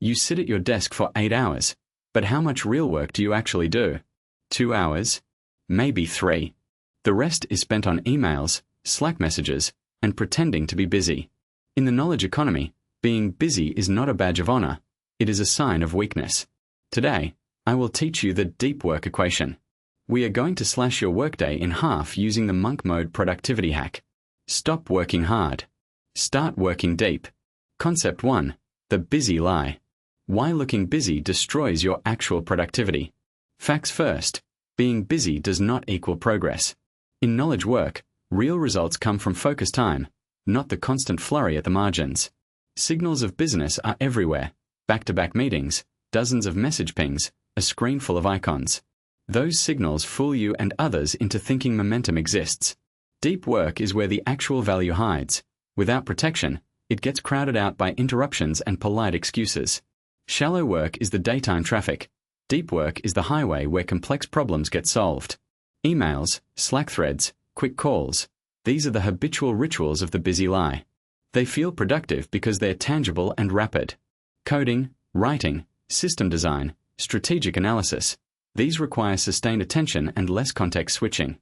You sit at your desk for 8 hours, but how much real work do you actually do? 2 hours? Maybe 3. The rest is spent on emails, Slack messages, and pretending to be busy. In the knowledge economy, being busy is not a badge of honor, it is a sign of weakness. Today, I will teach you the deep work equation. We are going to slash your workday in half using the monk mode productivity hack. Stop working hard. Start working deep. Concept 1. The busy lie. Why looking busy destroys your actual productivity. Facts first. Being busy does not equal progress. In knowledge work, real results come from focus time, not the constant flurry at the margins. Signals of business are everywhere. Back-to-back meetings, dozens of message pings, a screen full of icons. Those signals fool you and others into thinking momentum exists. Deep work is where the actual value hides. Without protection, it gets crowded out by interruptions and polite excuses. Shallow work is the daytime traffic. Deep work is the highway where complex problems get solved. Emails, Slack threads, quick calls. These are the habitual rituals of the busy lie. They feel productive because they're tangible and rapid. Coding, writing, system design, strategic analysis. These require sustained attention and less context switching.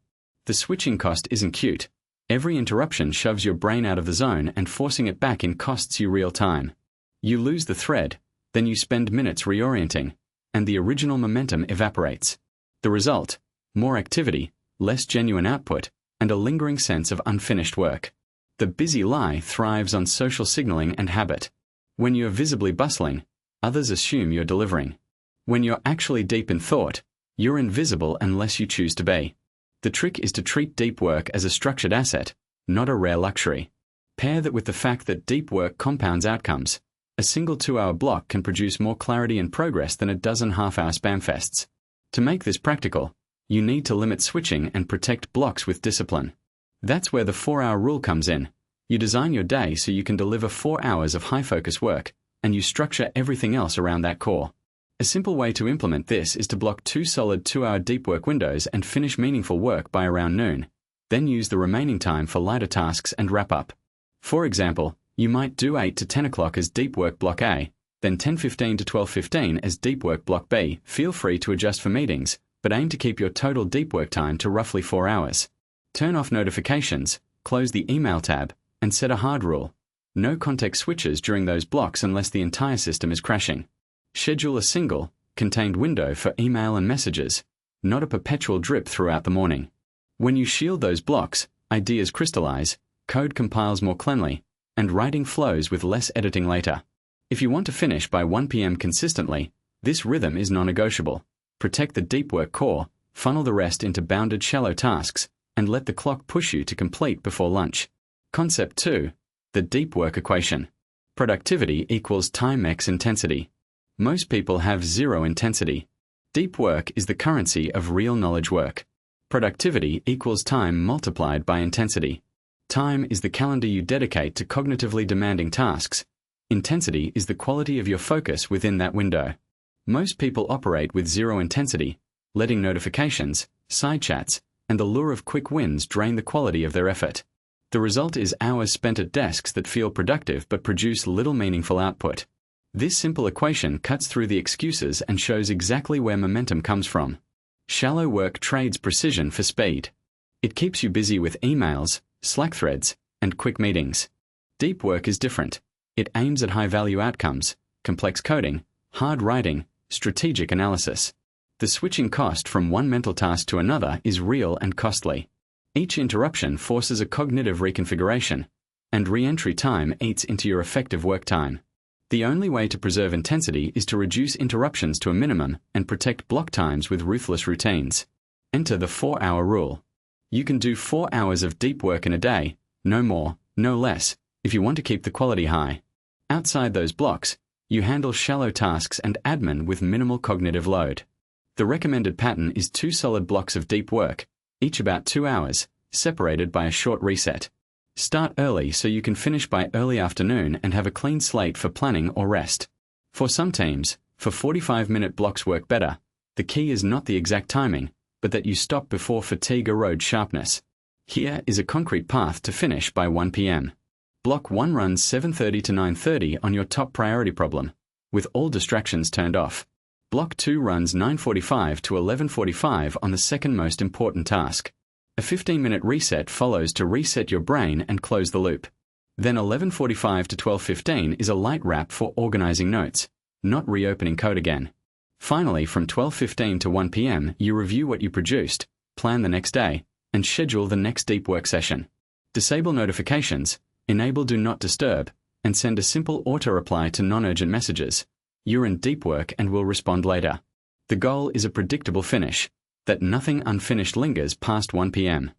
The switching cost isn't cute. Every interruption shoves your brain out of the zone and forcing it back in costs you real time. You lose the thread, then you spend minutes reorienting, and the original momentum evaporates. The result? More activity, less genuine output, and a lingering sense of unfinished work. The busy lie thrives on social signaling and habit. When you're visibly bustling, others assume you're delivering. When you're actually deep in thought, you're invisible unless you choose to be. The trick is to treat deep work as a structured asset, not a rare luxury. Pair that with the fact that deep work compounds outcomes. A single 2-hour block can produce more clarity and progress than a dozen half-hour spam fests. To make this practical, you need to limit switching and protect blocks with discipline. That's where the 4-hour rule comes in. You design your day so you can deliver 4 hours of high-focus work, and you structure everything else around that core. A simple way to implement this is to block 2 solid 2-hour deep work windows and finish meaningful work by around noon, then use the remaining time for lighter tasks and wrap up. For example, you might do 8 to 10 o'clock as deep work block A, then 10:15 to 12:15 as deep work block B. Feel free to adjust for meetings, but aim to keep your total deep work time to roughly 4 hours. Turn off notifications, close the email tab, and set a hard rule. No context switches during those blocks unless the entire system is crashing. Schedule a single, contained window for email and messages, not a perpetual drip throughout the morning. When you shield those blocks, ideas crystallize, code compiles more cleanly, and writing flows with less editing later. If you want to finish by 1 p.m. consistently, this rhythm is non-negotiable. Protect the deep work core, funnel the rest into bounded shallow tasks, and let the clock push you to complete before lunch. Concept 2. The deep work equation. Productivity equals time x intensity. Most people have zero intensity. Deep work is the currency of real knowledge work. Productivity equals time multiplied by intensity. Time is the calendar you dedicate to cognitively demanding tasks. Intensity is the quality of your focus within that window. Most people operate with zero intensity, letting notifications, side chats, and the lure of quick wins drain the quality of their effort. The result is hours spent at desks that feel productive but produce little meaningful output. This simple equation cuts through the excuses and shows exactly where momentum comes from. Shallow work trades precision for speed. It keeps you busy with emails, Slack threads, and quick meetings. Deep work is different. It aims at high-value outcomes, complex coding, hard writing, strategic analysis. The switching cost from one mental task to another is real and costly. Each interruption forces a cognitive reconfiguration, and re-entry time eats into your effective work time. The only way to preserve intensity is to reduce interruptions to a minimum and protect block times with ruthless routines. Enter the 4-hour rule. You can do 4 hours of deep work in a day, no more, no less, if you want to keep the quality high. Outside those blocks, you handle shallow tasks and admin with minimal cognitive load. The recommended pattern is 2 solid blocks of deep work, each about 2 hours, separated by a short reset. Start early so you can finish by early afternoon and have a clean slate for planning or rest. For some teams, for 45-minute blocks work better. The key is not the exact timing, but that you stop before fatigue erodes sharpness. Here is a concrete path to finish by 1 p.m. Block 1 runs 7:30 to 9:30 on your top priority problem. with all distractions turned off. Block 2 runs 9:45 to 11:45 on the second most important task. A 15-minute reset follows to reset your brain and close the loop. Then 11:45 to 12:15 is a light wrap for organizing notes, not reopening code again. Finally, from 12:15 to 1 p.m., you review what you produced, plan the next day, and schedule the next deep work session. Disable notifications, enable Do Not Disturb, and send a simple auto-reply to non-urgent messages. You're in deep work and will respond later. The goal is a predictable finish, that nothing unfinished lingers past 1 p.m.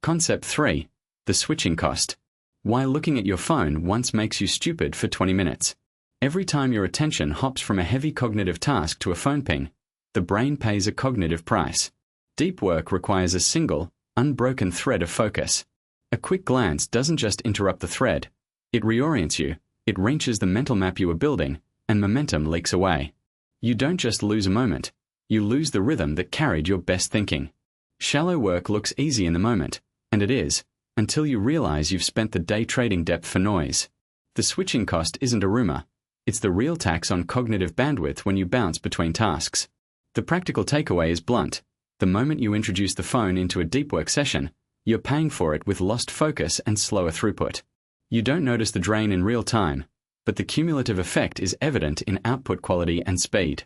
Concept 3. The switching cost. Why looking at your phone once makes you stupid for 20 minutes. Every time your attention hops from a heavy cognitive task to a phone ping, the brain pays a cognitive price. Deep work requires a single, unbroken thread of focus. A quick glance doesn't just interrupt the thread. It reorients you, it wrenches the mental map you were building, and momentum leaks away. You don't just lose a moment, you lose the rhythm that carried your best thinking. Shallow work looks easy in the moment, and it is, until you realize you've spent the day trading depth for noise. The switching cost isn't a rumor, it's the real tax on cognitive bandwidth when you bounce between tasks. The practical takeaway is blunt. The moment you introduce the phone into a deep work session, you're paying for it with lost focus and slower throughput. You don't notice the drain in real time, but the cumulative effect is evident in output quality and speed.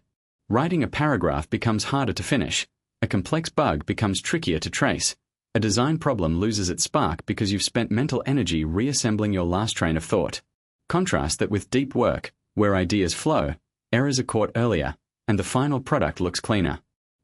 Writing a paragraph becomes harder to finish, a complex bug becomes trickier to trace, a design problem loses its spark because you've spent mental energy reassembling your last train of thought. Contrast that with deep work, where ideas flow, errors are caught earlier, and the final product looks cleaner.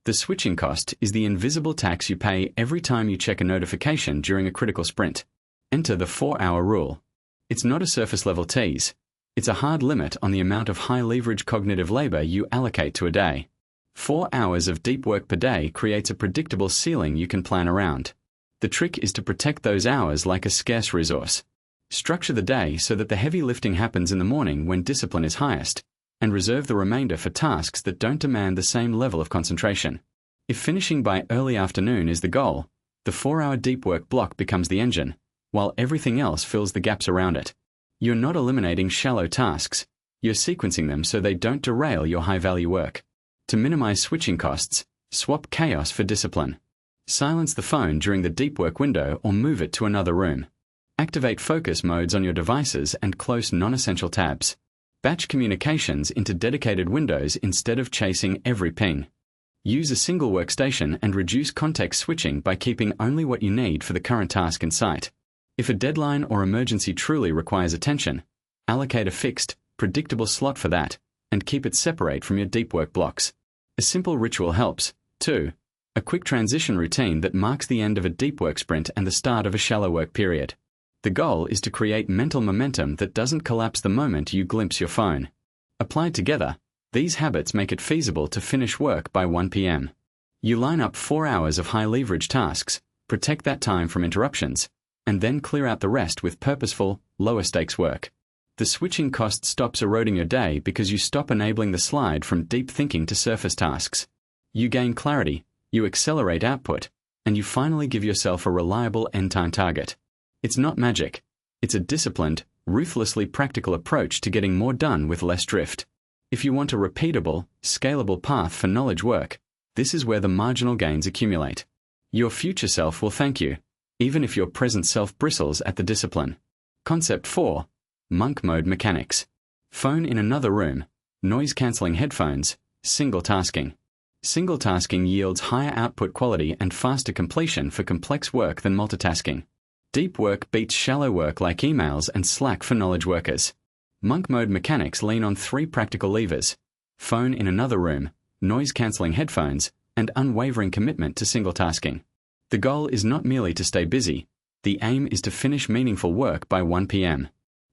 The switching cost is the invisible tax you pay every time you check a notification during a critical sprint. Enter the 4-hour rule. It's not a surface-level tease. It's a hard limit on the amount of high-leverage cognitive labor you allocate to a day. 4 hours of deep work per day creates a predictable ceiling you can plan around. The trick is to protect those hours like a scarce resource. Structure the day so that the heavy lifting happens in the morning when discipline is highest, and reserve the remainder for tasks that don't demand the same level of concentration. If finishing by early afternoon is the goal, the 4-hour deep work block becomes the engine, while everything else fills the gaps around it. You're not eliminating shallow tasks, you're sequencing them so they don't derail your high-value work. To minimize switching costs, swap chaos for discipline. Silence the phone during the deep work window or move it to another room. Activate focus modes on your devices and close non-essential tabs. Batch communications into dedicated windows instead of chasing every ping. Use a single workstation and reduce context switching by keeping only what you need for the current task in sight. If a deadline or emergency truly requires attention, allocate a fixed, predictable slot for that, and keep it separate from your deep work blocks. A simple ritual helps, too. A quick transition routine that marks the end of a deep work sprint and the start of a shallow work period. The goal is to create mental momentum that doesn't collapse the moment you glimpse your phone. Applied together, these habits make it feasible to finish work by 1 p.m. You line up 4 hours of high-leverage tasks, protect that time from interruptions, and then clear out the rest with purposeful, lower-stakes work. The switching cost stops eroding your day because you stop enabling the slide from deep thinking to surface tasks. You gain clarity, you accelerate output, and you finally give yourself a reliable end-time target. It's not magic. It's a disciplined, ruthlessly practical approach to getting more done with less drift. If you want a repeatable, scalable path for knowledge work, this is where the marginal gains accumulate. Your future self will thank you, even if your present self bristles at the discipline. Concept 4. Monk mode mechanics. Phone in another room, noise-cancelling headphones, single tasking. Single tasking yields higher output quality and faster completion for complex work than multitasking. Deep work beats shallow work like emails and Slack for knowledge workers. Monk mode mechanics lean on 3 practical levers: phone in another room, noise-cancelling headphones, and unwavering commitment to single tasking. The goal is not merely to stay busy, the aim is to finish meaningful work by 1 p.m.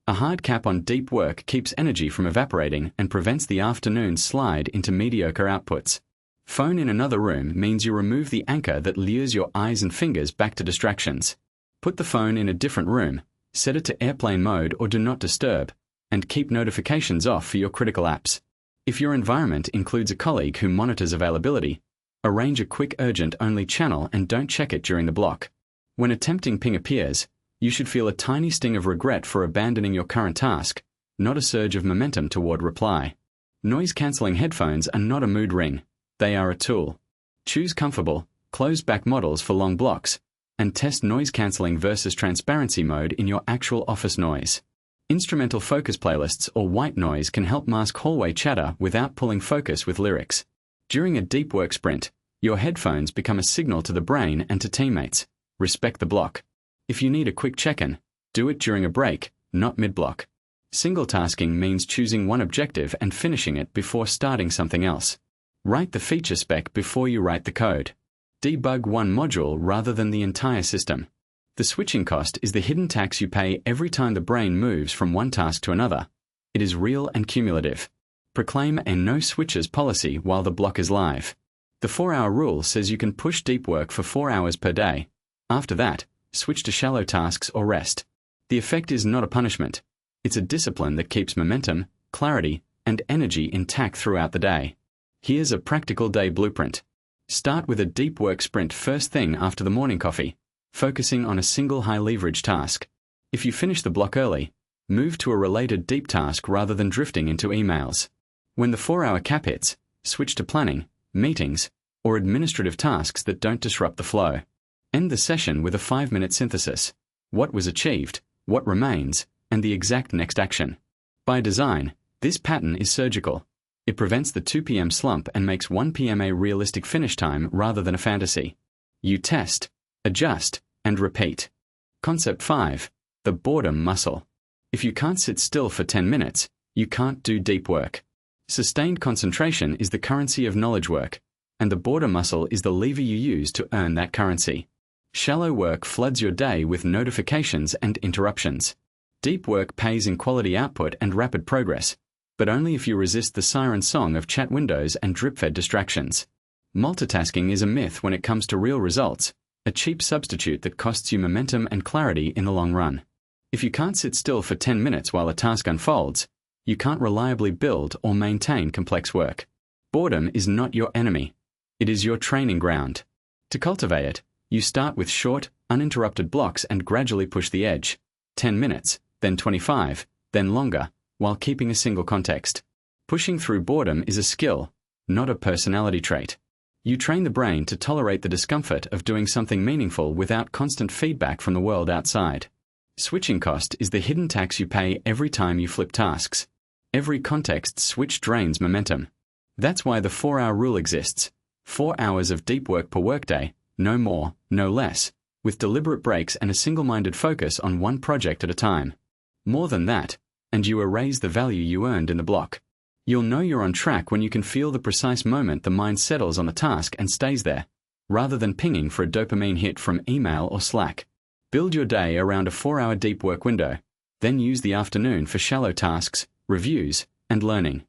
A hard cap on deep work keeps energy from evaporating and prevents the afternoon slide into mediocre outputs. Phone in another room means you remove the anchor that lures your eyes and fingers back to distractions. Put the phone in a different room, set it to airplane mode or do not disturb, and keep notifications off for your critical apps. If your environment includes a colleague who monitors availability, arrange a quick urgent-only channel and don't check it during the block. When a tempting ping appears, you should feel a tiny sting of regret for abandoning your current task, not a surge of momentum toward reply. Noise-cancelling headphones are not a mood ring. They are a tool. Choose comfortable, closed-back models for long blocks, and test noise-cancelling versus transparency mode in your actual office noise. Instrumental focus playlists or white noise can help mask hallway chatter without pulling focus with lyrics. During a deep work sprint, your headphones become a signal to the brain and to teammates. Respect the block. If you need a quick check-in, do it during a break, not mid-block. Single tasking means choosing one objective and finishing it before starting something else. Write the feature spec before you write the code. Debug one module rather than the entire system. The switching cost is the hidden tax you pay every time the brain moves from one task to another. It is real and cumulative. Proclaim a no switches policy while the block is live. The 4-hour rule says you can push deep work for 4 hours per day. After that, switch to shallow tasks or rest. The effect is not a punishment. It's a discipline that keeps momentum, clarity, and energy intact throughout the day. Here's a practical day blueprint. Start with a deep work sprint first thing after the morning coffee, focusing on a single high-leverage task. If you finish the block early, move to a related deep task rather than drifting into emails. When the 4-hour cap hits, switch to planning, meetings, or administrative tasks that don't disrupt the flow. End the session with a 5-minute synthesis. What was achieved, what remains, and the exact next action. By design, this pattern is surgical. It prevents the 2 p.m. slump and makes 1 p.m. a realistic finish time rather than a fantasy. You test, adjust, and repeat. Concept 5. The boredom muscle. If you can't sit still for 10 minutes, you can't do deep work. Sustained concentration is the currency of knowledge work, and the boredom muscle is the lever you use to earn that currency. Shallow work floods your day with notifications and interruptions. Deep work pays in quality output and rapid progress, but only if you resist the siren song of chat windows and drip-fed distractions. Multitasking is a myth when it comes to real results, a cheap substitute that costs you momentum and clarity in the long run. If you can't sit still for 10 minutes while a task unfolds, you can't reliably build or maintain complex work. Boredom is not your enemy. It is your training ground. To cultivate it, you start with short, uninterrupted blocks and gradually push the edge. 10 minutes, then 25, then longer, while keeping a single context. Pushing through boredom is a skill, not a personality trait. You train the brain to tolerate the discomfort of doing something meaningful without constant feedback from the world outside. Switching cost is the hidden tax you pay every time you flip tasks. Every context switch drains momentum. That's why the 4-hour rule exists. 4 hours of deep work per workday, no more, no less, with deliberate breaks and a single-minded focus on one project at a time. More than that, and you erase the value you earned in the block. You'll know you're on track when you can feel the precise moment the mind settles on the task and stays there, rather than pinging for a dopamine hit from email or Slack. Build your day around a 4-hour deep work window, then use the afternoon for shallow tasks, reviews, and learning.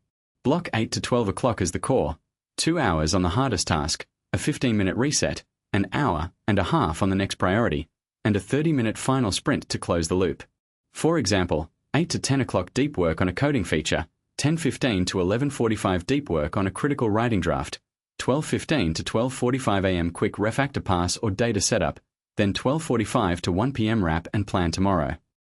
Block 8 to 12 o'clock as the core, 2 hours on the hardest task, a 15-minute reset, an hour and a half on the next priority, and a 30-minute final sprint to close the loop. For example, 8 to 10 o'clock deep work on a coding feature, 10:15 to 11:45 deep work on a critical writing draft, 12:15 to 12:45 a.m. quick refactor pass or data setup, then 12:45 to 1 p.m. wrap and plan tomorrow.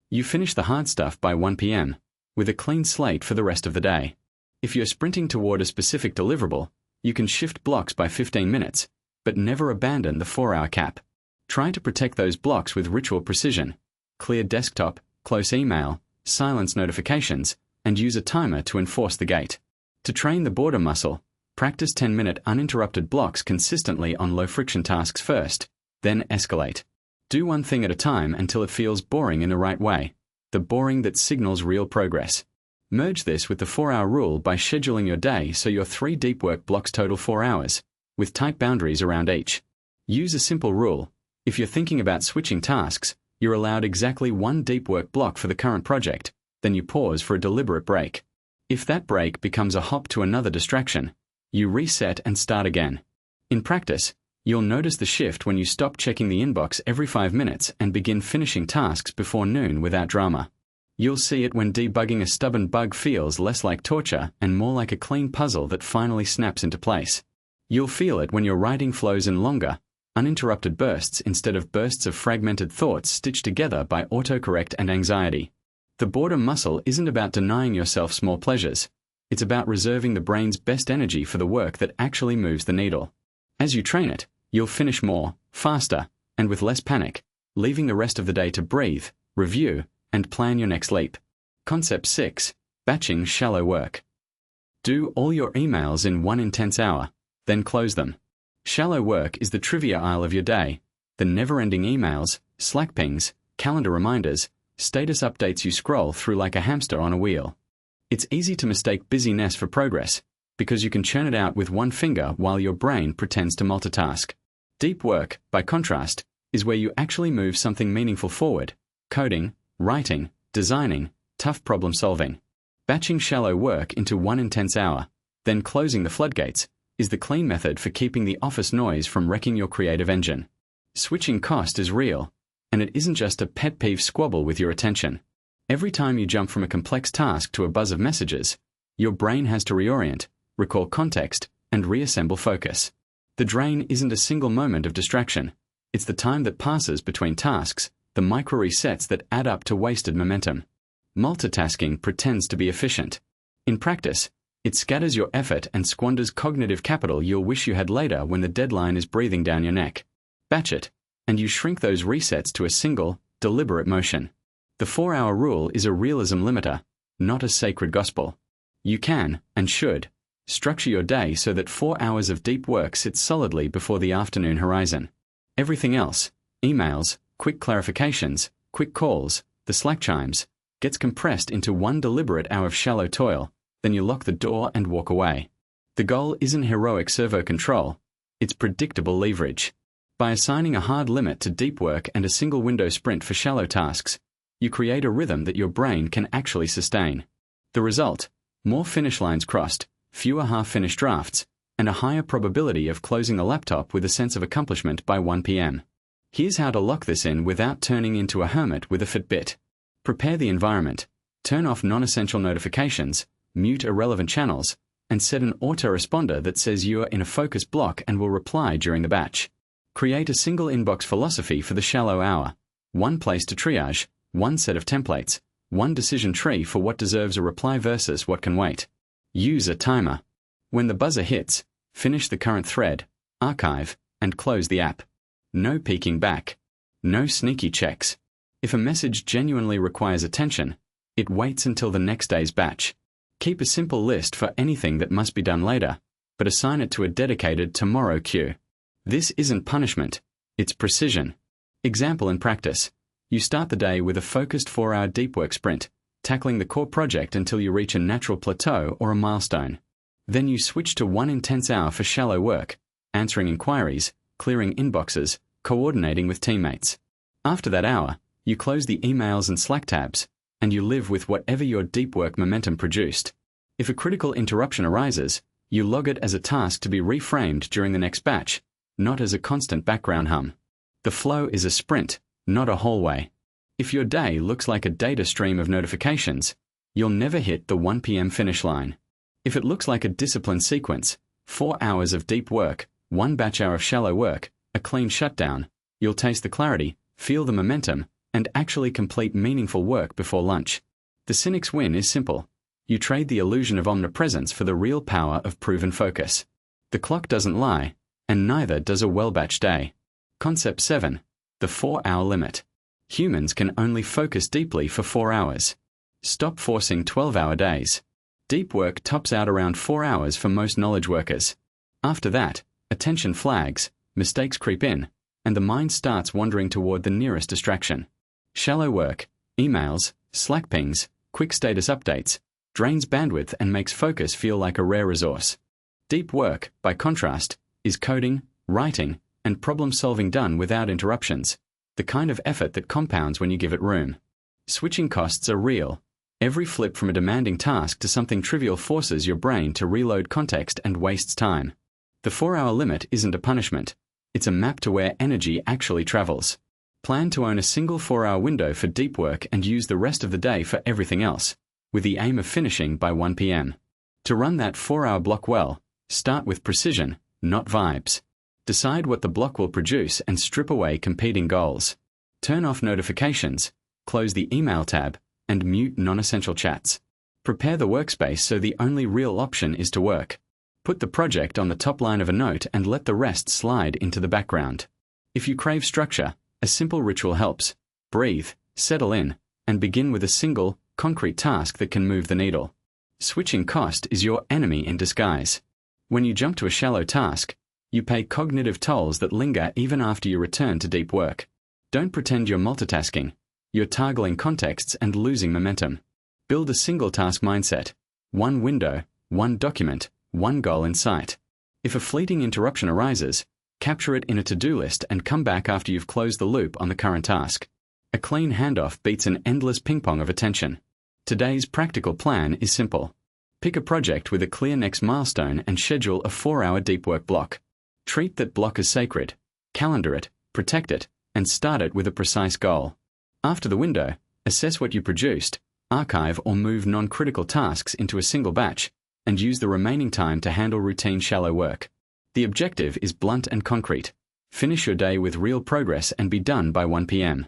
You finish the hard stuff by 1 p.m., with a clean slate for the rest of the day. If you're sprinting toward a specific deliverable, you can shift blocks by 15 minutes, but never abandon the 4-hour cap. Try to protect those blocks with ritual precision. Clear desktop, close email, silence notifications, and use a timer to enforce the gate. To train the boredom muscle, practice 10-minute uninterrupted blocks consistently on low-friction tasks first, then escalate. Do one thing at a time until it feels boring in the right way, the boring that signals real progress. Merge this with the 4-hour rule by scheduling your day so your 3 deep work blocks total 4 hours, with tight boundaries around each. Use a simple rule. If you're thinking about switching tasks, you're allowed exactly 1 deep work block for the current project, then you pause for a deliberate break. If that break becomes a hop to another distraction, you reset and start again. In practice, you'll notice the shift when you stop checking the inbox every 5 minutes and begin finishing tasks before noon without drama. You'll see it when debugging a stubborn bug feels less like torture and more like a clean puzzle that finally snaps into place. You'll feel it when your writing flows in longer, uninterrupted bursts instead of bursts of fragmented thoughts stitched together by autocorrect and anxiety. The boredom muscle isn't about denying yourself small pleasures. It's about reserving the brain's best energy for the work that actually moves the needle. As you train it, you'll finish more, faster, and with less panic, leaving the rest of the day to breathe, review, and plan your next leap. Concept 6. Batching shallow work. Do all your emails in one intense hour, then close them. Shallow work is the trivia aisle of your day, the never-ending emails, Slack pings, calendar reminders, status updates you scroll through like a hamster on a wheel. It's easy to mistake busyness for progress, because you can churn it out with one finger while your brain pretends to multitask. Deep work, by contrast, is where you actually move something meaningful forward: coding, writing, designing, tough problem solving. Batching shallow work into one intense hour, then closing the floodgates, is the clean method for keeping the office noise from wrecking your creative engine. Switching cost is real, and it isn't just a pet peeve squabble with your attention. Every time you jump from a complex task to a buzz of messages, your brain has to reorient, recall context, and reassemble focus. The drain isn't a single moment of distraction. It's the time that passes between tasks, the micro resets that add up to wasted momentum. Multitasking pretends to be efficient. In practice, it scatters your effort and squanders cognitive capital you'll wish you had later when the deadline is breathing down your neck. Batch it, and you shrink those resets to a single, deliberate motion. The 4-hour rule is a realism limiter, not a sacred gospel. You can, and should, structure your day so that 4 hours of deep work sit solidly before the afternoon horizon. Everything else, emails, quick clarifications, quick calls, the Slack chimes, gets compressed into one deliberate hour of shallow toil, then you lock the door and walk away. The goal isn't heroic servo control, it's predictable leverage. By assigning a hard limit to deep work and a single window sprint for shallow tasks, you create a rhythm that your brain can actually sustain. The result: more finish lines crossed, fewer half-finished drafts, and a higher probability of closing the laptop with a sense of accomplishment by 1 p.m. Here's how to lock this in without turning into a hermit with a Fitbit. Prepare the environment, turn off non-essential notifications, mute irrelevant channels, and set an autoresponder that says you are in a focus block and will reply during the batch. Create a single inbox philosophy for the shallow hour: one place to triage, one set of templates, one decision tree for what deserves a reply versus what can wait. Use a timer. When the buzzer hits, finish the current thread, archive, and close the app. No peeking back. No sneaky checks. If a message genuinely requires attention, it waits until the next day's batch. Keep a simple list for anything that must be done later, but assign it to a dedicated tomorrow queue. This isn't punishment, it's precision. Example in practice: you start the day with a focused 4-hour deep work sprint, tackling the core project until you reach a natural plateau or a milestone. Then you switch to one intense hour for shallow work, answering inquiries, clearing inboxes, coordinating with teammates. After that hour, you close the emails and Slack tabs, and you live with whatever your deep work momentum produced. If a critical interruption arises, you log it as a task to be reframed during the next batch, not as a constant background hum. The flow is a sprint, not a hallway. If your day looks like a data stream of notifications, you'll never hit the 1 p.m. finish line. If it looks like a disciplined sequence, 4 hours of deep work, 1 batch hour of shallow work, a clean shutdown, you'll taste the clarity, feel the momentum, and actually complete meaningful work before lunch. The cynic's win is simple. You trade the illusion of omnipresence for the real power of proven focus. The clock doesn't lie, and neither does a well-batched day. Concept 7. The 4-hour limit. Humans can only focus deeply for 4 hours. Stop forcing 12-hour days. Deep work tops out around 4 hours for most knowledge workers. After that, attention flags, mistakes creep in, and the mind starts wandering toward the nearest distraction. Shallow work, emails, Slack pings, quick status updates, drains bandwidth and makes focus feel like a rare resource. Deep work, by contrast, is coding, writing, and problem-solving done without interruptions, the kind of effort that compounds when you give it room. Switching costs are real. Every flip from a demanding task to something trivial forces your brain to reload context and wastes time. The 4-hour limit isn't a punishment. It's a map to where energy actually travels. Plan to own a single 4-hour window for deep work and use the rest of the day for everything else, with the aim of finishing by 1 p.m. To run that 4-hour block well, start with precision, not vibes. Decide what the block will produce and strip away competing goals. Turn off notifications, close the email tab, and mute non-essential chats. Prepare the workspace so the only real option is to work. Put the project on the top line of a note and let the rest slide into the background. If you crave structure, a simple ritual helps. Breathe, settle in, and begin with a single, concrete task that can move the needle. Switching cost is your enemy in disguise. When you jump to a shallow task, you pay cognitive tolls that linger even after you return to deep work. Don't pretend you're multitasking. You're toggling contexts and losing momentum. Build a single task mindset. One window, one document, one goal in sight. If a fleeting interruption arises, capture it in a to-do list and come back after you've closed the loop on the current task. A clean handoff beats an endless ping-pong of attention. Today's practical plan is simple. Pick a project with a clear next milestone and schedule a 4-hour deep work block. Treat that block as sacred. Calendar it, protect it, and start it with a precise goal. After the window, assess what you produced, archive or move non-critical tasks into a single batch, and use the remaining time to handle routine shallow work. The objective is blunt and concrete. Finish your day with real progress and be done by 1 p.m.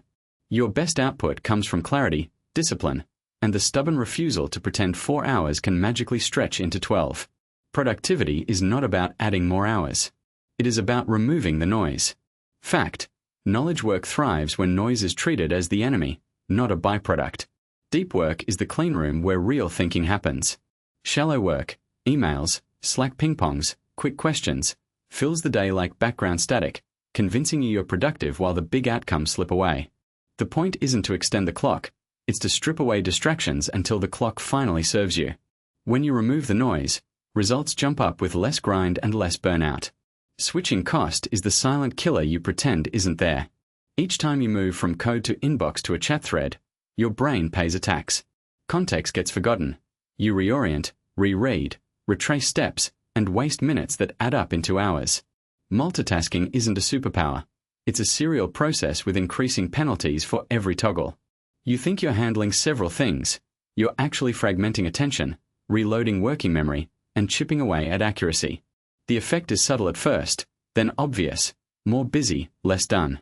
Your best output comes from clarity, discipline, and the stubborn refusal to pretend 4 hours can magically stretch into 12. Productivity is not about adding more hours. It is about removing the noise. Fact: knowledge work thrives when noise is treated as the enemy, not a byproduct. Deep work is the clean room where real thinking happens. Shallow work, emails, Slack ping-pongs, quick questions, fills the day like background static, convincing you you're productive while the big outcomes slip away. The point isn't to extend the clock, it's to strip away distractions until the clock finally serves you. When you remove the noise, results jump up with less grind and less burnout. Switching cost is the silent killer you pretend isn't there. Each time you move from code to inbox to a chat thread, your brain pays a tax. Context gets forgotten. You reorient, reread, retrace steps, and waste minutes that add up into hours. Multitasking isn't a superpower. It's a serial process with increasing penalties for every toggle. You think you're handling several things. You're actually fragmenting attention, reloading working memory, and chipping away at accuracy. The effect is subtle at first, then obvious. More busy, less done.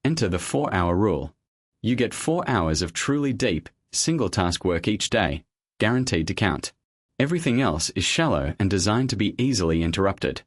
Enter the 4-hour rule. You get 4 hours of truly deep, single-task work each day, guaranteed to count. Everything else is shallow and designed to be easily interrupted.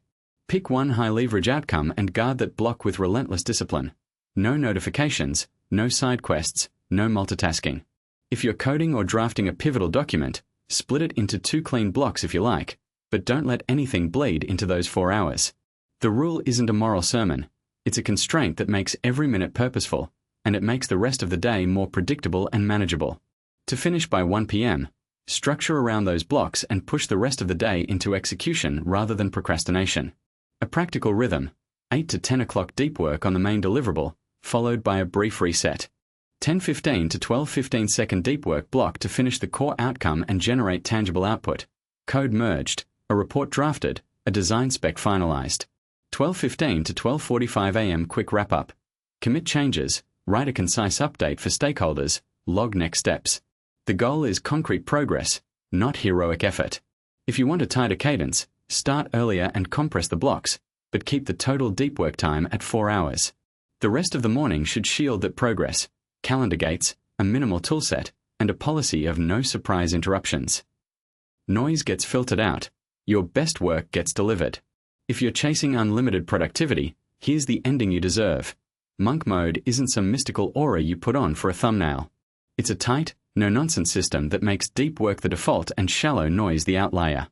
Pick one high-leverage outcome and guard that block with relentless discipline. No notifications, no side quests, no multitasking. If you're coding or drafting a pivotal document, split it into 2 clean blocks if you like, but don't let anything bleed into those 4 hours. The rule isn't a moral sermon. It's a constraint that makes every minute purposeful, and it makes the rest of the day more predictable and manageable. To finish by 1 p.m., structure around those blocks and push the rest of the day into execution rather than procrastination. A practical rhythm: 8 to 10 o'clock deep work on the main deliverable, followed by a brief reset. 10:15 to 12:15 second deep work block to finish the core outcome and generate tangible output. Code merged, a report drafted, a design spec finalized. 12:15 to 12:45 a.m. quick wrap-up. Commit changes, write a concise update for stakeholders, log next steps. The goal is concrete progress, not heroic effort. If you want a tighter cadence, start earlier and compress the blocks, but keep the total deep work time at 4 hours. The rest of the morning should shield that progress: calendar gates, a minimal toolset, and a policy of no surprise interruptions. Noise gets filtered out. Your best work gets delivered. If you're chasing unlimited productivity, here's the ending you deserve. Monk mode isn't some mystical aura you put on for a thumbnail. It's a tight, no-nonsense system that makes deep work the default and shallow noise the outlier.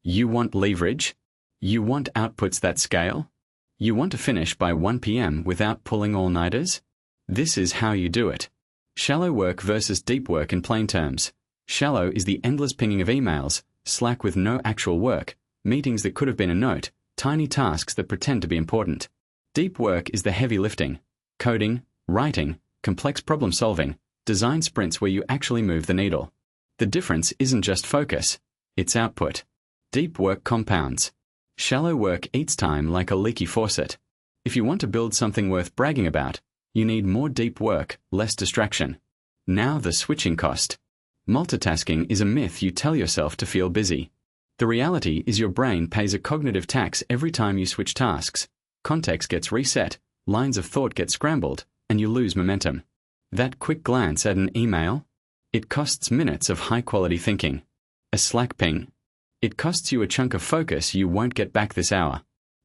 You want leverage? You want outputs that scale? You want to finish by 1 p.m. without pulling all-nighters? This is how you do it. Shallow work versus deep work in plain terms. Shallow is the endless pinging of emails, Slack with no actual work, meetings that could have been a note, tiny tasks that pretend to be important. Deep work is the heavy lifting: coding, writing, complex problem solving, design sprints where you actually move the needle. The difference isn't just focus, it's output. Deep work compounds. Shallow work eats time like a leaky faucet. If you want to build something worth bragging about, you need more deep work, less distraction. Now the switching cost. Multitasking is a myth you tell yourself to feel busy. The reality is your brain pays a cognitive tax every time you switch tasks. Context gets reset, lines of thought get scrambled, and you lose momentum. That quick glance at an email? It costs minutes of high-quality thinking. a Slack ping. It costs you a chunk of focus you won't get back this hour.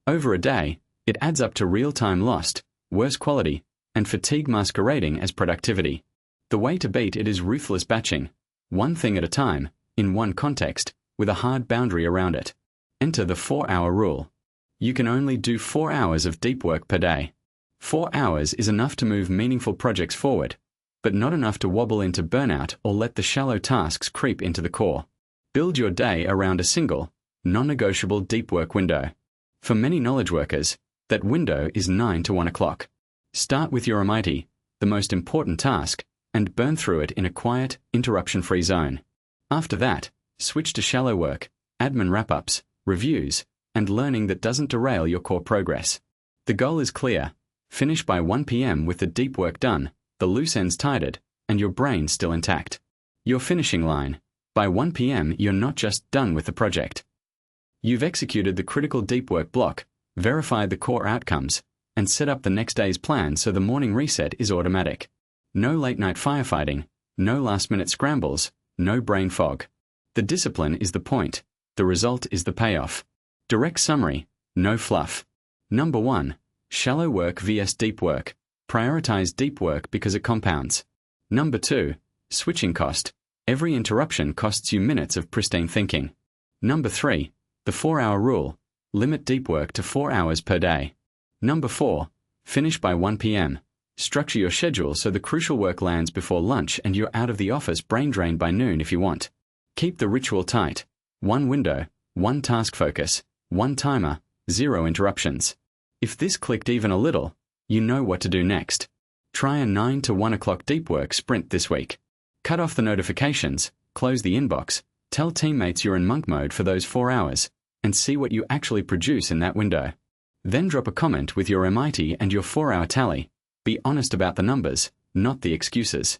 Over a day, it adds up to real time lost, worse quality, and fatigue masquerading as productivity. The way to beat it is ruthless batching, one thing at a time, in one context, with a hard boundary around it. Enter the 4-hour rule. You can only do 4 hours of deep work per day. 4 hours is enough to move meaningful projects forward, but not enough to wobble into burnout or let the shallow tasks creep into the core. Build your day around a single, non-negotiable deep work window. For many knowledge workers, that window is 9 to 1 o'clock. Start with your Almighty, the most important task, and burn through it in a quiet, interruption-free zone. After that, switch to shallow work, admin wrap-ups, reviews, and learning that doesn't derail your core progress. The goal is clear. Finish by 1 p.m. with the deep work done, the loose ends tidied, and your brain still intact. Your finishing line. By 1 p.m. you're not just done with the project. You've executed the critical deep work block, verified the core outcomes, and set up the next day's plan so the morning reset is automatic. No late-night firefighting, no last-minute scrambles, no brain fog. The discipline is the point. The result is the payoff. Direct summary, no fluff. Number 1. Shallow work vs deep work. Prioritize deep work because it compounds. Number 2. Switching cost. Every interruption costs you minutes of pristine thinking. Number 3. The 4-hour rule. Limit deep work to 4 hours per day. Number 4. Finish by 1 p.m. Structure your schedule so the crucial work lands before lunch and you're out of the office brain drained by noon if you want. Keep the ritual tight. 1 window, 1 task focus, 1 timer, 0 interruptions. If this clicked even a little, you know what to do next. Try a 9 to 1 o'clock deep work sprint this week. Cut off the notifications, close the inbox, tell teammates you're in monk mode for those 4 hours, and see what you actually produce in that window. Then drop a comment with your MIT and your 4-hour tally. Be honest about the numbers, not the excuses.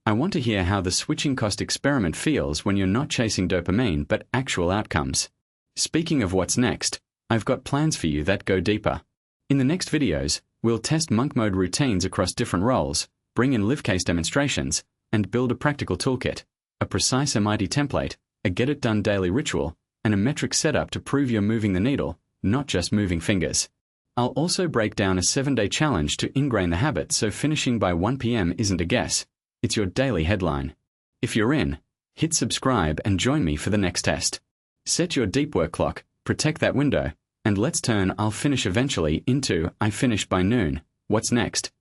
I want to hear how the switching cost experiment feels when you're not chasing dopamine but actual outcomes. Speaking of what's next, I've got plans for you that go deeper. In the next videos, we'll test monk mode routines across different roles, bring in live case demonstrations, and build a practical toolkit, a precise MIT template, a get-it-done daily ritual, and a metric setup to prove you're moving the needle, not just moving fingers. I'll also break down a 7-day challenge to ingrain the habit so finishing by 1 p.m. isn't a guess, it's your daily headline. If you're in, hit subscribe and join me for the next test. Set your deep work clock, protect that window, and let's turn I'll finish eventually into I finished by noon. What's next?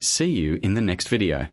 See you in the next video.